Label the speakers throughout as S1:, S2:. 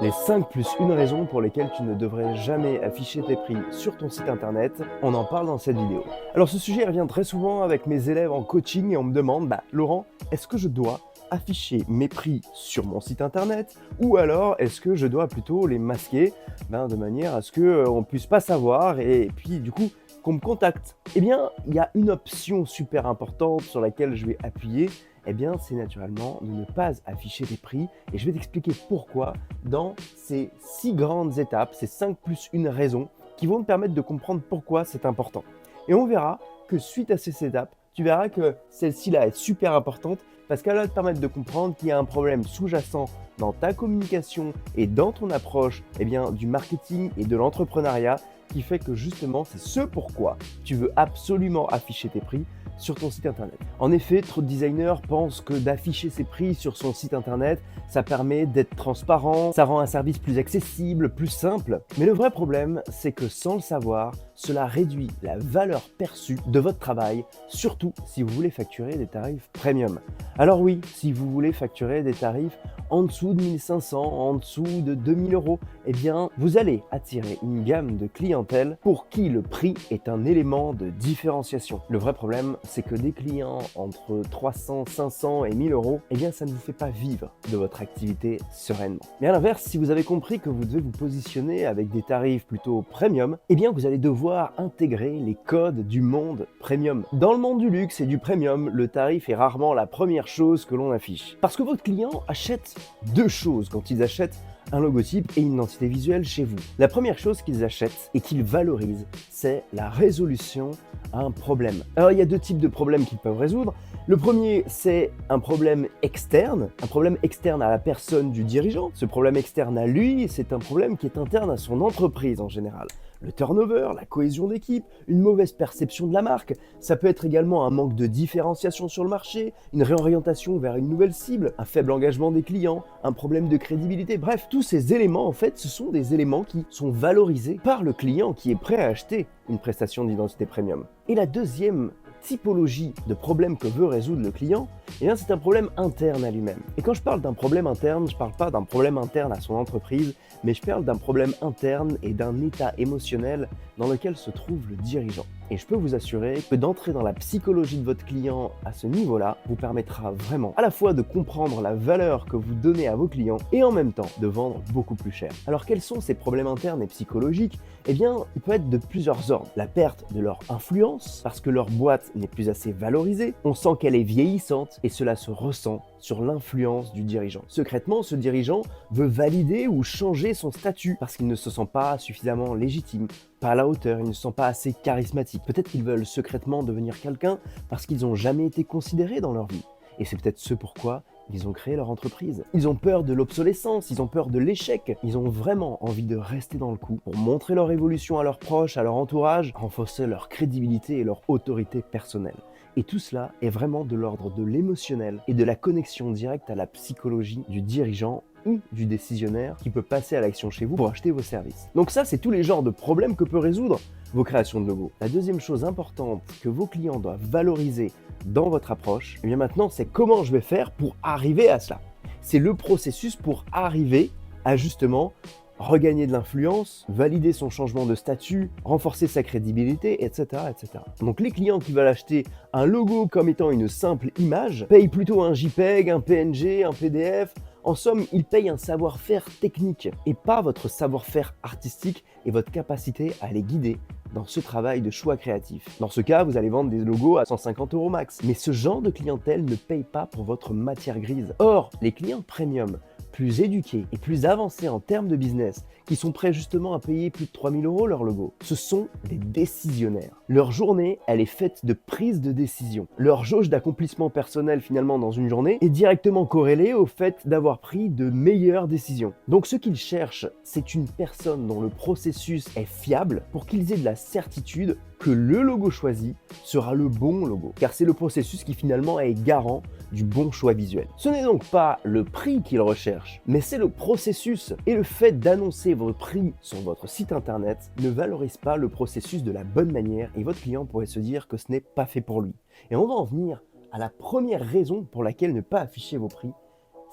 S1: Les 5 plus 1 raisons pour lesquelles tu ne devrais jamais afficher tes prix sur ton site internet, on en parle dans cette vidéo. Alors ce sujet revient très souvent avec mes élèves en coaching et on me demande Laurent, est-ce que je dois afficher mes prix sur mon site internet ou alors est-ce que je dois plutôt les masquer de manière à ce qu'on ne puisse pas savoir et puis du coup qu'on me contacte? Eh bien, il y a une option super importante sur laquelle je vais appuyer, c'est naturellement de ne pas afficher les prix et je vais t'expliquer pourquoi dans ces 6 grandes étapes, ces 5 plus 1 raisons qui vont te permettre de comprendre pourquoi c'est important. Et on verra que suite à ces étapes, tu verras que celle-ci-là est super importante parce qu'elle va te permettre de comprendre qu'il y a un problème sous-jacent dans ta communication et dans ton approche du marketing et de l'entrepreneuriat qui fait que justement c'est ce pourquoi tu veux absolument afficher tes prix sur ton site internet. En effet, trop de designers pensent que d'afficher ses prix sur son site internet, ça permet d'être transparent, ça rend un service plus accessible, plus simple. Mais le vrai problème, c'est que sans le savoir, cela réduit la valeur perçue de votre travail, surtout si vous voulez facturer des tarifs premium. Alors oui, si vous voulez facturer des tarifs en dessous de 1500, en dessous de 2000 euros, vous allez attirer une gamme de clientèle pour qui le prix est un élément de différenciation. Le vrai problème, c'est que des clients entre 300, 500 et 1000 euros, ça ne vous fait pas vivre de votre activité sereinement. Mais à l'inverse, si vous avez compris que vous devez vous positionner avec des tarifs plutôt premium, vous allez devoir intégrer les codes du monde premium. Dans le monde du luxe et du premium, le tarif est rarement la première chose que l'on affiche. Parce que votre client achète deux choses quand ils achètent un logotype et une identité visuelle chez vous. La première chose qu'ils achètent et qu'ils valorisent, c'est la résolution à un problème. Alors il y a deux types de problèmes qu'ils peuvent résoudre. Le premier, c'est un problème externe à la personne du dirigeant. Ce problème externe à lui, c'est un problème qui est interne à son entreprise en général. Le turnover, la cohésion d'équipe, une mauvaise perception de la marque. Ça peut être également un manque de différenciation sur le marché, une réorientation vers une nouvelle cible, un faible engagement des clients, un problème de crédibilité. Bref, tous ces éléments, en fait, ce sont des éléments qui sont valorisés par le client qui est prêt à acheter une prestation d'identité premium. Et la deuxième typologie de problème que veut résoudre le client, c'est un problème interne à lui-même. Et quand je parle d'un problème interne, je ne parle pas d'un problème interne à son entreprise, mais je parle d'un problème interne et d'un état émotionnel dans lequel se trouve le dirigeant. Et je peux vous assurer que d'entrer dans la psychologie de votre client à ce niveau-là vous permettra vraiment à la fois de comprendre la valeur que vous donnez à vos clients et en même temps de vendre beaucoup plus cher. Alors quels sont ces problèmes internes et psychologiques? Ils peuvent être de plusieurs ordres. La perte de leur influence, parce que leur boîte n'est plus assez valorisée, on sent qu'elle est vieillissante et cela se ressent sur l'influence du dirigeant. Secrètement, ce dirigeant veut valider ou changer son statut parce qu'il ne se sent pas suffisamment légitime, pas à la hauteur, il ne se sent pas assez charismatique. Peut-être qu'ils veulent secrètement devenir quelqu'un parce qu'ils n'ont jamais été considérés dans leur vie. Et c'est peut-être ce pourquoi ils ont créé leur entreprise. Ils ont peur de l'obsolescence, ils ont peur de l'échec. Ils ont vraiment envie de rester dans le coup pour montrer leur évolution à leurs proches, à leur entourage, renforcer leur crédibilité et leur autorité personnelle. Et tout cela est vraiment de l'ordre de l'émotionnel et de la connexion directe à la psychologie du dirigeant ou du décisionnaire qui peut passer à l'action chez vous pour acheter vos services. Donc ça, c'est tous les genres de problèmes que peut résoudre vos créations de logos. La deuxième chose importante que vos clients doivent valoriser dans votre approche, maintenant, c'est comment je vais faire pour arriver à cela. C'est le processus pour arriver à justement regagner de l'influence, valider son changement de statut, renforcer sa crédibilité, etc., etc. Donc les clients qui veulent acheter un logo comme étant une simple image payent plutôt un JPEG, un PNG, un PDF. En somme, ils payent un savoir-faire technique et pas votre savoir-faire artistique et votre capacité à les guider dans ce travail de choix créatif. Dans ce cas, vous allez vendre des logos à 150 € max. Mais ce genre de clientèle ne paye pas pour votre matière grise. Or, les clients premium, plus éduqués et plus avancés en termes de business, qui sont prêts justement à payer plus de 3000 € leur logo, ce sont des décisionnaires. Leur journée, elle est faite de prise de décision. Leur jauge d'accomplissement personnel finalement dans une journée est directement corrélée au fait d'avoir pris de meilleures décisions. Donc ce qu'ils cherchent, c'est une personne dont le processus est fiable pour qu'ils aient de la certitude que le logo choisi sera le bon logo, car c'est le processus qui finalement est garant du bon choix visuel. Ce n'est donc pas le prix qu'ils recherchent, mais c'est le processus. Et le fait d'annoncer vos prix sur votre site internet ne valorise pas le processus de la bonne manière et votre client pourrait se dire que ce n'est pas fait pour lui. Et on va en venir à la première raison pour laquelle ne pas afficher vos prix,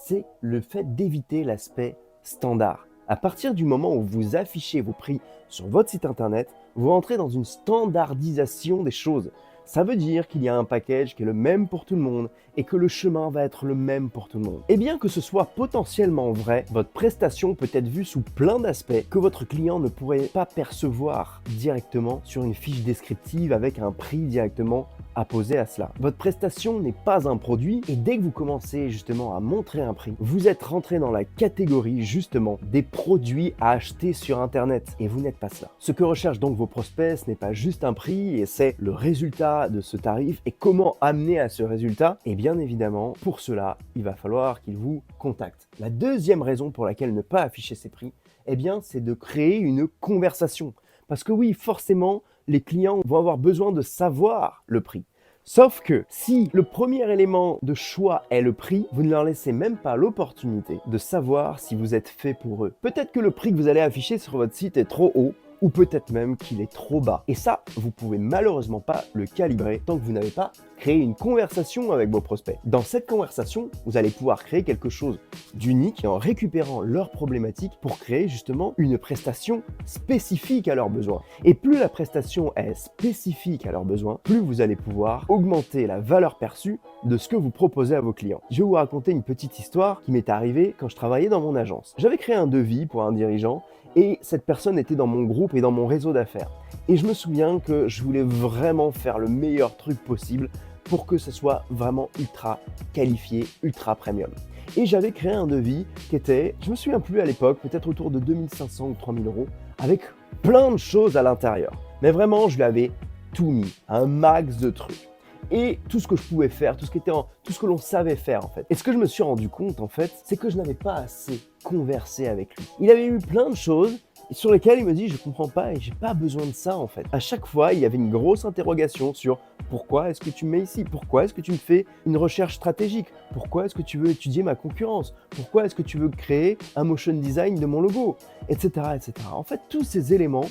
S1: c'est le fait d'éviter l'aspect standard. À partir du moment où vous affichez vos prix sur votre site internet, vous rentrez dans une standardisation des choses. Ça veut dire qu'il y a un package qui est le même pour tout le monde et que le chemin va être le même pour tout le monde. Et bien que ce soit potentiellement vrai, votre prestation peut être vue sous plein d'aspects que votre client ne pourrait pas percevoir directement sur une fiche descriptive avec un prix directement apposé à cela. Votre prestation n'est pas un produit et dès que vous commencez justement à montrer un prix, vous êtes rentré dans la catégorie justement des produits à acheter sur internet et vous n'êtes pas cela. Ce que recherchent donc vos prospects, ce n'est pas juste un prix et c'est le résultat de ce tarif et comment amener à ce résultat. Et bien évidemment, pour cela, il va falloir qu'ils vous contactent. La deuxième raison pour laquelle ne pas afficher ses prix, eh bien, c'est de créer une conversation. Parce que oui, forcément, les clients vont avoir besoin de savoir le prix. Sauf que si le premier élément de choix est le prix, vous ne leur laissez même pas l'opportunité de savoir si vous êtes fait pour eux. Peut-être que le prix que vous allez afficher sur votre site est trop haut, ou peut-être même qu'il est trop bas. Et ça, vous pouvez malheureusement pas le calibrer tant que vous n'avez pas créé une conversation avec vos prospects. Dans cette conversation, vous allez pouvoir créer quelque chose d'unique en récupérant leurs problématiques pour créer justement une prestation spécifique à leurs besoins. Et plus la prestation est spécifique à leurs besoins, plus vous allez pouvoir augmenter la valeur perçue de ce que vous proposez à vos clients. Je vais vous raconter une petite histoire qui m'est arrivée quand je travaillais dans mon agence. J'avais créé un devis pour un dirigeant et cette personne était dans mon groupe et dans mon réseau d'affaires. Et je me souviens que je voulais vraiment faire le meilleur truc possible pour que ce soit vraiment ultra qualifié, ultra premium. Et j'avais créé un devis qui était, je me souviens plus à l'époque, peut-être autour de 2500 ou 3000 euros, avec plein de choses à l'intérieur. Mais vraiment, je lui avais tout mis, un max de trucs. Et tout ce que je pouvais faire, tout ce que l'on savait faire en fait. Et ce que je me suis rendu compte en fait, c'est que je n'avais pas assez conversé avec lui. Il avait eu plein de choses sur lesquelles il me dit je comprends pas et j'ai pas besoin de ça en fait. À chaque fois, il y avait une grosse interrogation sur pourquoi est-ce que tu me mets ici? Pourquoi est-ce que tu me fais une recherche stratégique? Pourquoi est-ce que tu veux étudier ma concurrence? Pourquoi est-ce que tu veux créer un motion design de mon logo? Etc. etc. En fait, tous ces éléments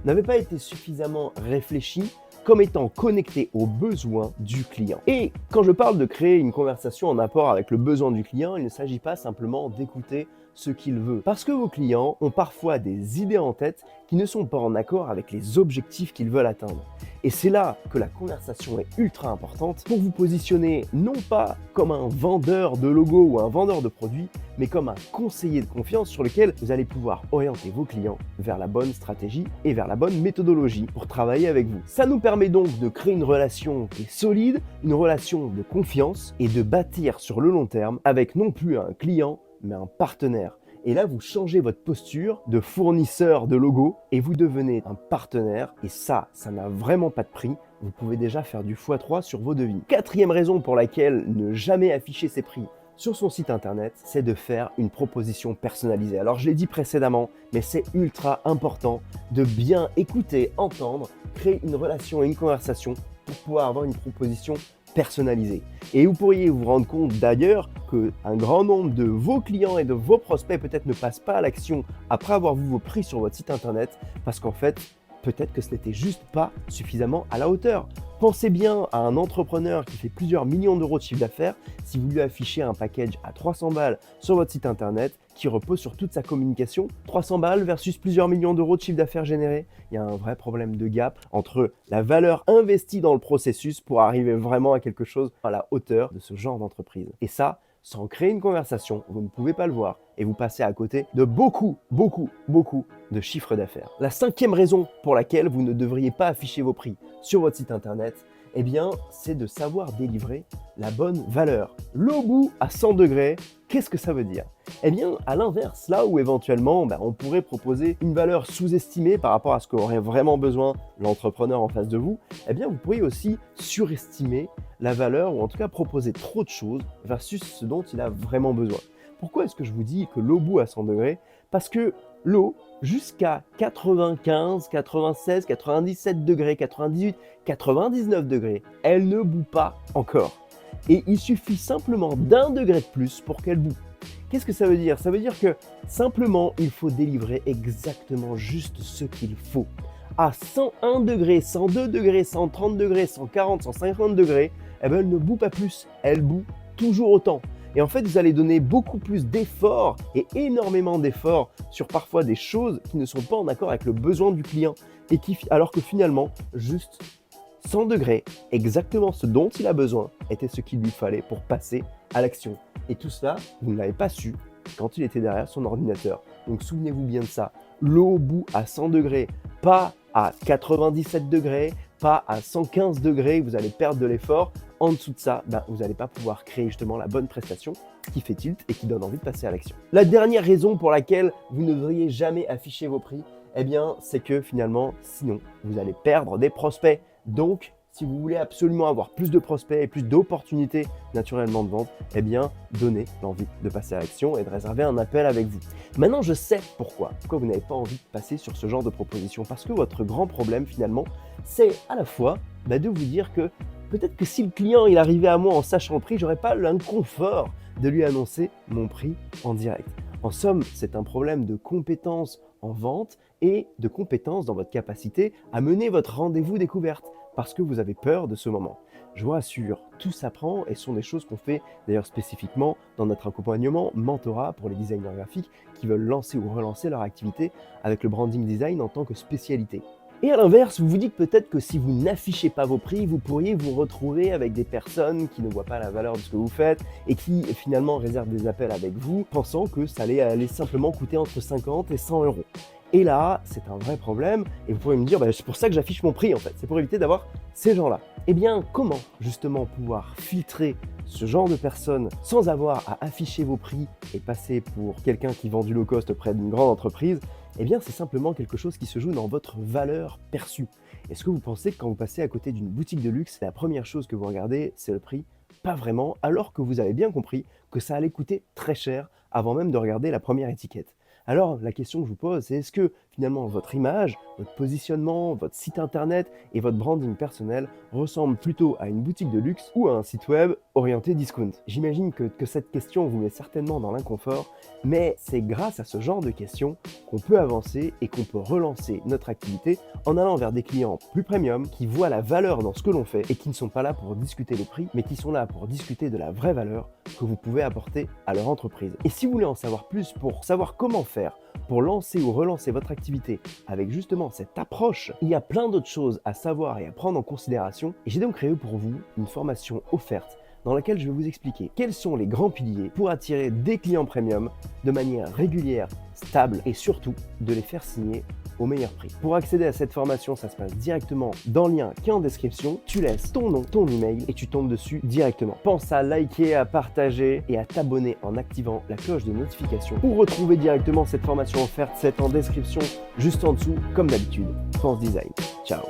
S1: n'avaient pas été suffisamment réfléchis comme étant connecté aux besoins du client. Et quand je parle de créer une conversation en apport avec le besoin du client, il ne s'agit pas simplement d'écouter ce qu'il veut. Parce que vos clients ont parfois des idées en tête qui ne sont pas en accord avec les objectifs qu'ils veulent atteindre. Et c'est là que la conversation est ultra importante pour vous positionner non pas comme un vendeur de logo ou un vendeur de produits, mais comme un conseiller de confiance sur lequel vous allez pouvoir orienter vos clients vers la bonne stratégie et vers la bonne méthodologie pour travailler avec vous. Ça nous permet donc de créer une relation qui est solide, une relation de confiance et de bâtir sur le long terme avec non plus un client, mais un partenaire. Et là, vous changez votre posture de fournisseur de logos et vous devenez un partenaire. Et ça n'a vraiment pas de prix. Vous pouvez déjà faire du x3 sur vos devis. Quatrième raison pour laquelle ne jamais afficher ses prix sur son site internet, c'est de faire une proposition personnalisée. Alors, je l'ai dit précédemment, mais c'est ultra important de bien écouter, entendre, créer une relation et une conversation pour pouvoir avoir une proposition personnalisée. Et vous pourriez vous rendre compte d'ailleurs qu'un grand nombre de vos clients et de vos prospects peut-être ne passent pas à l'action après avoir vu vos prix sur votre site internet parce qu'en fait, peut-être que ce n'était juste pas suffisamment à la hauteur. Pensez bien à un entrepreneur qui fait plusieurs millions d'euros de chiffre d'affaires. Si vous lui affichez un package à 300 balles sur votre site internet qui repose sur toute sa communication, 300 balles versus plusieurs millions d'euros de chiffre d'affaires générés, il y a un vrai problème de gap entre la valeur investie dans le processus pour arriver vraiment à quelque chose à la hauteur de ce genre d'entreprise. Et ça, sans créer une conversation, vous ne pouvez pas le voir et vous passez à côté de beaucoup de chiffre d'affaires. La cinquième raison pour laquelle vous ne devriez pas afficher vos prix sur votre site internet, eh bien, c'est de savoir délivrer la bonne valeur. L'Obu à 100 degrés, qu'est-ce que ça veut dire? Eh bien, à l'inverse, là où éventuellement, on pourrait proposer une valeur sous-estimée par rapport à ce qu'aurait vraiment besoin l'entrepreneur en face de vous, eh bien, vous pourriez aussi surestimer la valeur ou en tout cas proposer trop de choses versus ce dont il a vraiment besoin. Pourquoi est-ce que je vous dis que l'eau bout à 100 degrés? Parce que l'eau, jusqu'à 95, 96, 97 degrés, 98, 99 degrés, elle ne bout pas encore. Et il suffit simplement d'1 degré de plus pour qu'elle bout. Qu'est-ce que ça veut dire? Ça veut dire que simplement, il faut délivrer exactement juste ce qu'il faut. À 101 degrés, 102 degrés, 130 degrés, 140, 150 degrés, eh ben, elle ne bout pas plus, elle bout toujours autant. Et en fait, vous allez donner beaucoup plus d'efforts et énormément d'efforts sur parfois des choses qui ne sont pas en accord avec le besoin du client et alors que finalement, juste 100 degrés, exactement ce dont il a besoin, était ce qu'il lui fallait pour passer à l'action. Et tout cela, vous ne l'avez pas su quand il était derrière son ordinateur. Donc souvenez-vous bien de ça. L'eau au bout à 100 degrés, pas à 97 degrés, pas à 115 degrés, vous allez perdre de l'effort. En dessous de ça, vous n'allez pas pouvoir créer justement la bonne prestation qui fait tilt et qui donne envie de passer à l'action. La dernière raison pour laquelle vous ne devriez jamais afficher vos prix, c'est que finalement, sinon, vous allez perdre des prospects. Donc, si vous voulez absolument avoir plus de prospects et plus d'opportunités naturellement de vente, donnez l'envie de passer à l'action et de réserver un appel avec vous. Maintenant, je sais pourquoi vous n'avez pas envie de passer sur ce genre de proposition. Parce que votre grand problème finalement, c'est à la fois de vous dire que peut-être que si le client il arrivait à moi en sachant le prix, j'aurais pas l'inconfort de lui annoncer mon prix en direct. En somme, c'est un problème de compétence en vente et de compétence dans votre capacité à mener votre rendez-vous découverte parce que vous avez peur de ce moment. Je vous rassure, tout s'apprend et ce sont des choses qu'on fait d'ailleurs spécifiquement dans notre accompagnement mentorat pour les designers graphiques qui veulent lancer ou relancer leur activité avec le branding design en tant que spécialité. Et à l'inverse, vous vous dites peut-être que si vous n'affichez pas vos prix, vous pourriez vous retrouver avec des personnes qui ne voient pas la valeur de ce que vous faites et qui finalement réservent des appels avec vous, pensant que ça allait aller simplement coûter entre 50 et 100 euros. Et là, c'est un vrai problème et vous pourriez me dire, c'est pour ça que j'affiche mon prix en fait, c'est pour éviter d'avoir ces gens-là. Comment justement pouvoir filtrer ce genre de personnes sans avoir à afficher vos prix et passer pour quelqu'un qui vend du low cost auprès d'une grande entreprise? C'est simplement quelque chose qui se joue dans votre valeur perçue. Est-ce que vous pensez que quand vous passez à côté d'une boutique de luxe, la première chose que vous regardez, c'est le prix? Pas vraiment, alors que vous avez bien compris que ça allait coûter très cher avant même de regarder la première étiquette. Alors, la question que je vous pose, c'est est-ce que finalement votre image, votre positionnement, votre site internet et votre branding personnel ressemblent plutôt à une boutique de luxe ou à un site web orienté discount? J'imagine que cette question vous met certainement dans l'inconfort, mais c'est grâce à ce genre de questions qu'on peut avancer et qu'on peut relancer notre activité en allant vers des clients plus premium qui voient la valeur dans ce que l'on fait et qui ne sont pas là pour discuter le prix, mais qui sont là pour discuter de la vraie valeur que vous pouvez apporter à leur entreprise. Et si vous voulez en savoir plus pour savoir comment faire pour lancer ou relancer votre activité avec justement cette approche, il y a plein d'autres choses à savoir et à prendre en considération et j'ai donc créé pour vous une formation offerte dans laquelle je vais vous expliquer quels sont les grands piliers pour attirer des clients premium de manière régulière, stable et surtout de les faire signer au meilleur prix. Pour accéder à cette formation, ça se passe directement dans le lien qui est en description. Tu laisses ton nom, ton email et tu tombes dessus directement. Pense à liker, à partager et à t'abonner en activant la cloche de notification pour retrouver directement cette formation offerte. C'est en description juste en dessous comme d'habitude. France Design. Ciao.